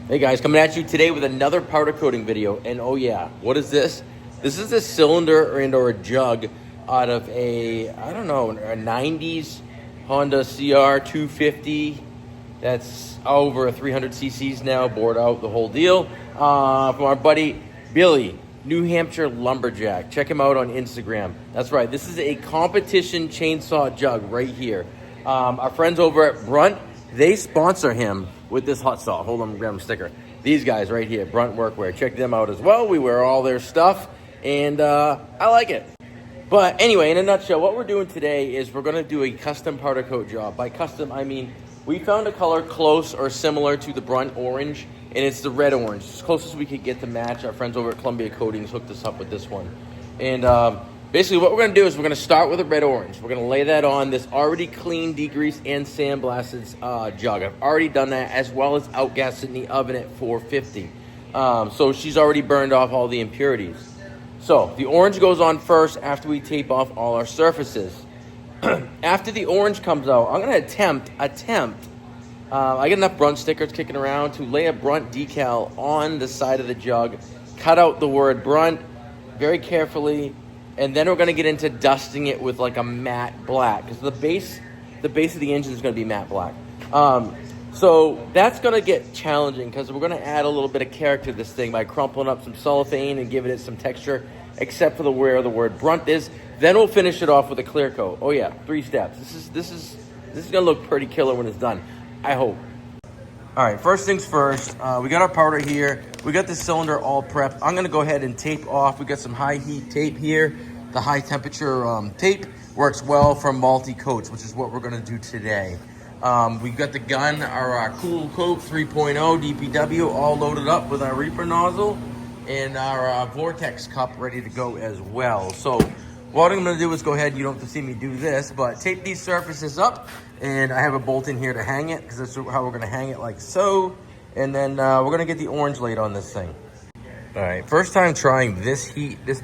Hey guys, coming at you today with another powder coating video. And oh yeah, what is this? This is a cylinder or a jug out of I don't know, a 90s Honda CR 250. That's over 300 cc's now, bored out, the whole deal. From our buddy Billy, New Hampshire Lumberjack. Check him out on Instagram. That's right, this is a competition chainsaw jug right here. Our friends over at Brunt, they sponsor him with this hot saw. Hold on, grab a sticker. These guys right here, Brunt Workwear. Check them out as well. We wear all their stuff, and I like it. But anyway, in a nutshell, what we're doing today is we're going to do a custom powder coat job. By custom, I mean we found a color close or similar to the Brunt orange, and it's the red orange. It's as close as we could get to match. Our friends over at Columbia Coatings hooked us up with this one. And basically what we're going to do is we're going to start with a red orange. We're going to lay that on this already clean, degreased, and sandblasted jug. I've already done that, as well as outgassed it in the oven at 450. So she's already burned off all the impurities. So the orange goes on first after we tape off all our surfaces. After the orange comes out, I'm going to attempt, I get enough Brunt stickers kicking around to lay a Brunt decal on the side of the jug, cut out the word Brunt very carefully, and then we're going to get into dusting it with like a matte black, because the base of the engine is going to be matte black. So that's going to get challenging, because we're going to add a little bit of character to this thing by crumpling up some cellophane and giving it some texture, except for where the word Brunt is. Then we'll finish it off with a clear coat. Oh yeah, 3 steps. This is going to look pretty killer when it's done, I hope. All right, first things first, we got our powder here. We got the cylinder all prepped. I'm gonna go ahead and tape off. We got some high heat tape here. The high temperature tape works well for multi-coats, which is what we're gonna do today. We got the gun, our Cool Coat 3.0 DPW, all loaded up with our Reaper nozzle and our Vortex cup ready to go as well. So what I'm gonna do is go ahead, you don't have to see me do this, but tape these surfaces up, and I have a bolt in here to hang it, because that's how we're gonna hang it, like so. And then we're gonna get the orange laid on this thing. All right, first time trying this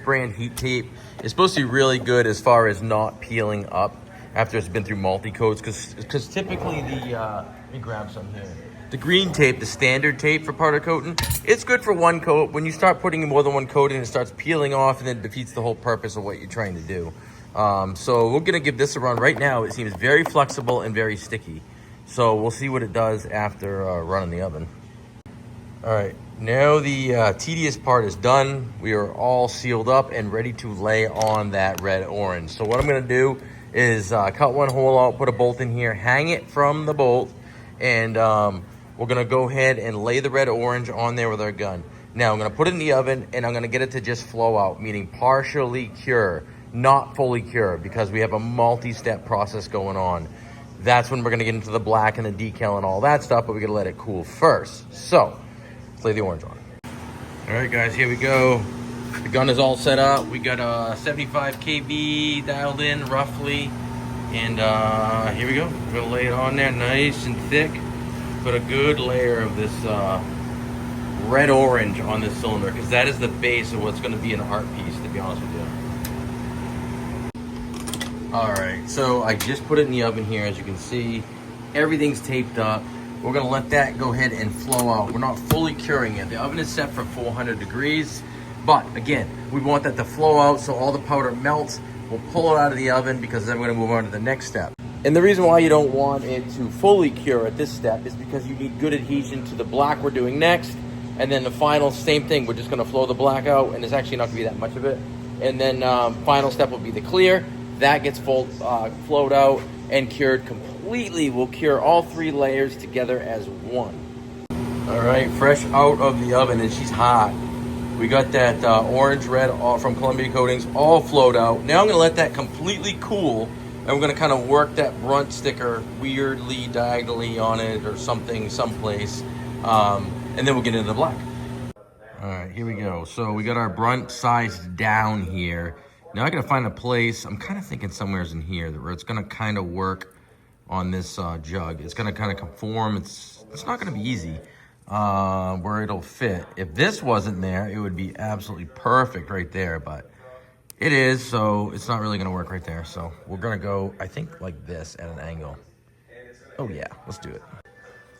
brand heat tape. It's supposed to be really good as far as not peeling up after it's been through multi-coats, because typically let me grab some here. The green tape, the standard tape for powder coating, it's good for one coat. When you start putting more than one coat in, it starts peeling off, and then it defeats the whole purpose of what you're trying to do. So we're gonna give this a run. Right now, it seems very flexible and very sticky. So we'll see what it does after running the oven. All right, now the tedious part is done. We are all sealed up and ready to lay on that red orange. So what I'm gonna do is cut one hole out, put a bolt in here, hang it from the bolt, and we're gonna go ahead and lay the red orange on there with our gun. Now I'm gonna put it in the oven, and I'm gonna get it to just flow out, meaning partially cure, not fully cure, because we have a multi-step process going on. That's when we're gonna get into the black and the decal and all that stuff, but we gotta let it cool first. So let's lay the orange on. All right guys, here we go. The gun is all set up. We got a 75 kV dialed in roughly. And here we go. We're gonna lay it on there nice and thick. Put a good layer of this red orange on this cylinder, because that is the base of what's gonna be an art piece, to be honest with you. All right, so I just put it in the oven here. As you can see, everything's taped up. We're gonna let that go ahead and flow out. We're not fully curing it. The oven is set for 400 degrees, but again, we want that to flow out so all the powder melts. We'll pull it out of the oven, because then we're gonna move on to the next step. And the reason why you don't want it to fully cure at this step is because you need good adhesion to the black we're doing next. And then the final, same thing, we're just gonna flow the black out, and there's actually not gonna be that much of it. And then final step will be the clear. That gets flowed out and cured completely. We'll cure all 3 layers together as one. All right, fresh out of the oven, and she's hot. We got that orange red from Columbia Coatings all flowed out. Now I'm gonna let that completely cool, and we're gonna kind of work that Brunt sticker weirdly diagonally on it or something someplace, and then we'll get into the black. All right, here we go. So we got our Brunt sized down here. Now I gotta find a place. I'm kind of thinking somewhere's in here where it's gonna kind of work on this jug. It's gonna kind of conform. It's not gonna be easy where it'll fit. If this wasn't there, it would be absolutely perfect right there, but it is, so it's not really gonna work right there. So we're gonna go, I think, like this at an angle. Oh yeah, let's do it.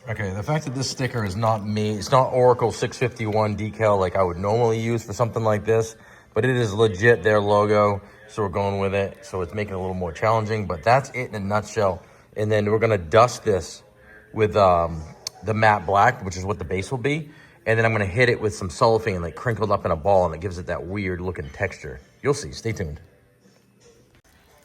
Okay, the fact that this sticker is not made, it's not Oracle 651 decal like I would normally use for something like this, but it is legit their logo, so we're going with it. So it's making it a little more challenging, but that's it in a nutshell. And then we're gonna dust this with the matte black, which is what the base will be. And then I'm gonna hit it with some cellophane, like crinkled up in a ball, and it gives it that weird looking texture. You'll see, stay tuned.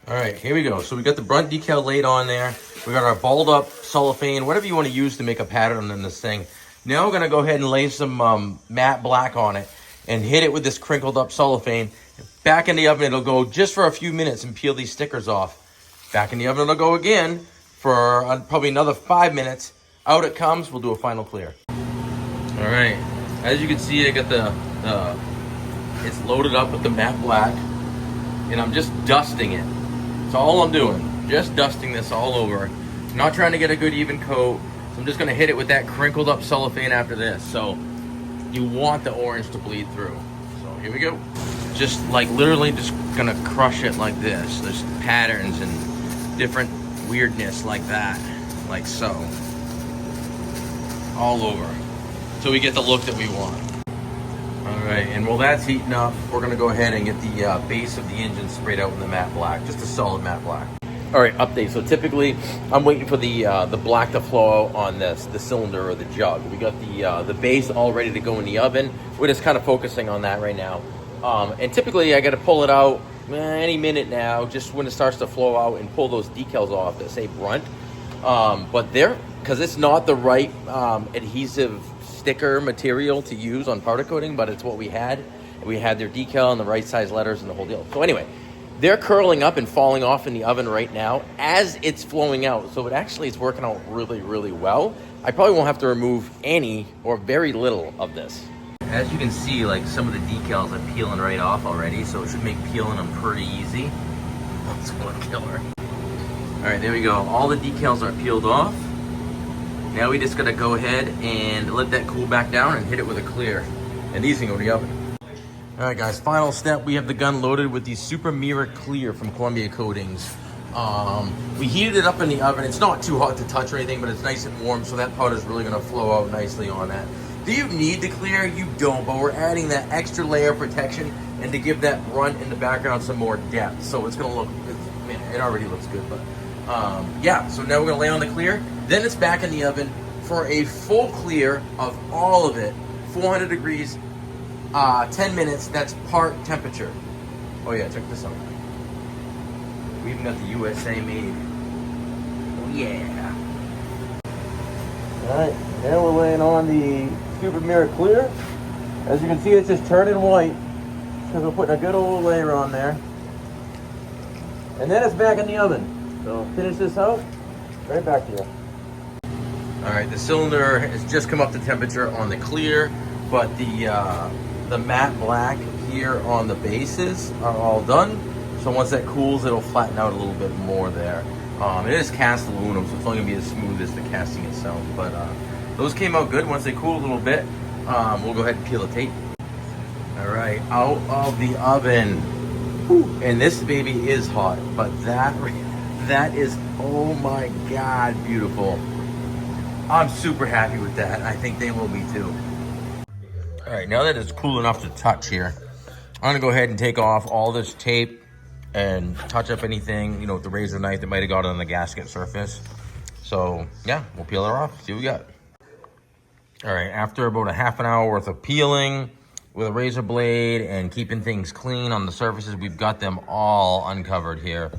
All right, here we go. So we got the brunt decal laid on there. We got our balled up cellophane, whatever you want to use to make a pattern in this thing. Now we're gonna go ahead and lay some matte black on it and hit it with this crinkled up cellophane. Back in the oven, it'll go just for a few minutes and peel these stickers off. Back in the oven, it'll go again for probably another 5 minutes. Out it comes, we'll do a final clear. All right, as you can see, I got it's loaded up with the matte black, and I'm just dusting it. That's all I'm doing, just dusting this all over. I'm not trying to get a good even coat, so I'm just gonna hit it with that crinkled up cellophane after this. So you want the orange to bleed through. So here we go. Just like literally just gonna crush it like this. There's patterns and different weirdness like that, like so. All over. So we get the look that we want. All right, and while that's heating up, we're gonna go ahead and get the base of the engine sprayed out in the matte black, just a solid matte black. All right, update. So typically, I'm waiting for the black to flow out on the cylinder or the jug. We got the base all ready to go in the oven. We're just kind of focusing on that right now. And typically, I got to pull it out any minute now, just when it starts to flow out, and pull those decals off that say brunt. But because it's not the right adhesive sticker material to use on powder coating, but it's what we had. We had their decal and the right size letters and the whole deal. So anyway, they're curling up and falling off in the oven right now as it's flowing out. So it actually is working out really, really well. I probably won't have to remove any or very little of this. As you can see, like some of the decals are peeling right off already, so it should make peeling them pretty easy. That's one killer. All right, there we go. All the decals are peeled off. Now we just gotta go ahead and let that cool back down and hit it with a clear. And these can go in the oven. All right, guys, final step. We have the gun loaded with the Super Mirror Clear from Columbia Coatings. We heated it up in the oven. It's not too hot to touch or anything, but it's nice and warm, so that powder is really gonna flow out nicely on that. Do you need the clear? You don't, but we're adding that extra layer of protection and to give that brunt in the background some more depth. So it's gonna look, man, it already looks good, but yeah, so now we're gonna lay on the clear. Then it's back in the oven for a full clear of all of it, 400 degrees, 10 minutes. That's part temperature. Oh yeah, check this out. We even got the USA made. Oh yeah. All right, now we're laying on the Super Mirror Clear. As you can see, it's just turning white because we're putting a good old layer on there. And then it's back in the oven. So finish this out, right back to you. All right, the cylinder has just come up to temperature on the clear, but the matte black here on the bases are all done. So once that cools, it'll flatten out a little bit more there. It is cast aluminum, so it's only gonna be as smooth as the casting itself. But those came out good. Once they cool a little bit, we'll go ahead and peel the tape. All right, out of the oven. Whew. And this baby is hot, but that is, oh my God, beautiful. I'm super happy with that. I think they will be too. All right, now that it's cool enough to touch here, I'm gonna go ahead and take off all this tape and touch up anything, with the razor knife that might have got on the gasket surface. So yeah, we'll peel her off, see what we got. All right, after about a half an hour worth of peeling with a razor blade and keeping things clean on the surfaces, we've got them all uncovered here.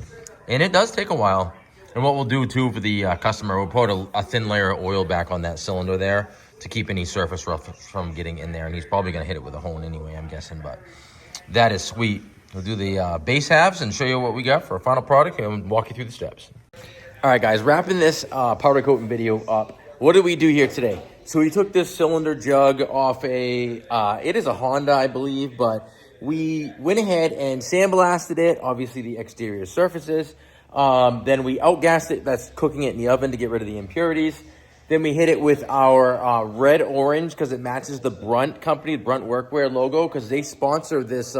And it does take a while. And what we'll do too for the customer, we'll put a thin layer of oil back on that cylinder there to keep any surface rough from getting in there. And he's probably gonna hit it with a hone anyway, I'm guessing, but that is sweet. We'll do the base halves and show you what we got for a final product and walk you through the steps. All right, guys, wrapping this powder coating video up. What did we do here today? So we took this cylinder jug off it is a Honda, I believe, but we went ahead and sandblasted it, obviously the exterior surfaces. Then we outgassed it, that's cooking it in the oven to get rid of the impurities. Then we hit it with our red orange because it matches the Brunt company, Brunt Workwear logo, because they sponsor this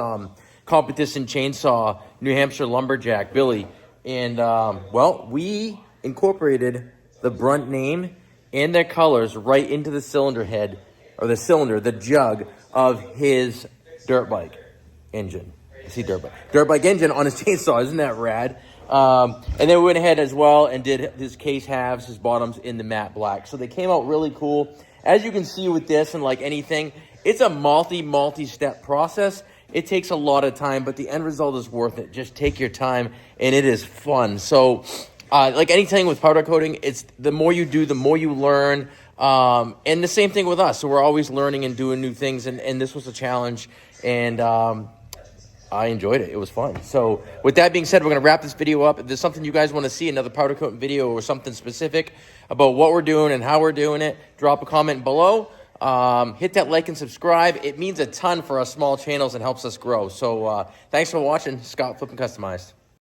competition chainsaw, New Hampshire Lumberjack, Billy. And well, we incorporated the Brunt name and their colors right into the cylinder head, or the jug of his dirt bike engine. See, dirt bike engine on his chainsaw. Isn't that rad? And then we went ahead as well and did his case halves, his bottoms in the matte black. So they came out really cool. As you can see with this, and like anything, it's a multi-step process. It takes a lot of time, but the end result is worth it. Just take your time, and it is fun. So like anything with powder coating, it's the more you do, the more you learn. And the same thing with us. So we're always learning and doing new things, and this was a challenge, and I enjoyed it. It was fun. So with that being said, we're going to wrap this video up. If there's something you guys want to see, another powder coating video or something specific about what we're doing and how we're doing it, drop a comment below. Hit that like and subscribe. It means a ton for us small channels and helps us grow. So thanks for watching. Scott Flippin' Customized.